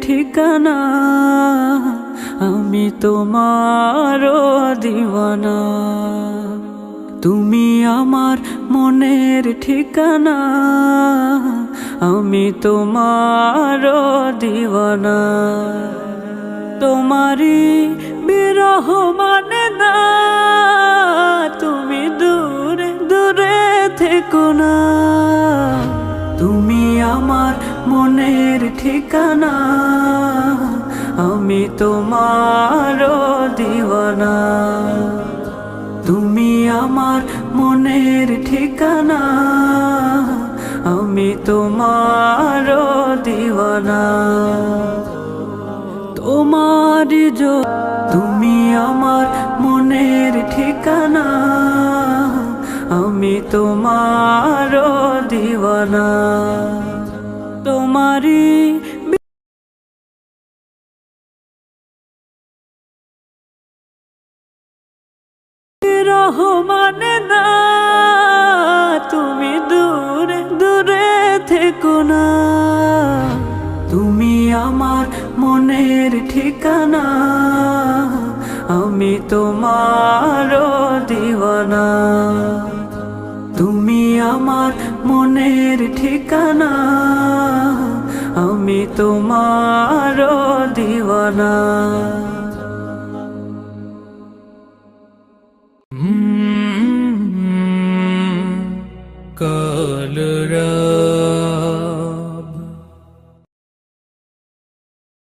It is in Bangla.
ঠিকানা, আমি তোমারও দিওয়ানা। তুমি আমার মনের ঠিকানা, আমি তোমারও দিওয়ানা। তোমারই বিরহ মানে না, তুমি দূরে দূরে থেকো না। তুমি আমার মনের ঠিকানা, আমি তোমারও দিওয়ানা। তুমি আমার মনের ঠিকানা, আমি তোমারও দিওয়ানা। তোমারই তুমি আমার মনের ঠিকানা, আমি তোমারও দিওয়ানা। তোমারই বিরহ মানে না, তুমি দূরে দূরে থেকো না। তুমি আমার মনের ঠিকানা, আমি তোমারও দিওয়ানা। তুমি আমার মনের ঠিকানা, আমি তোমারও দিওয়ানা।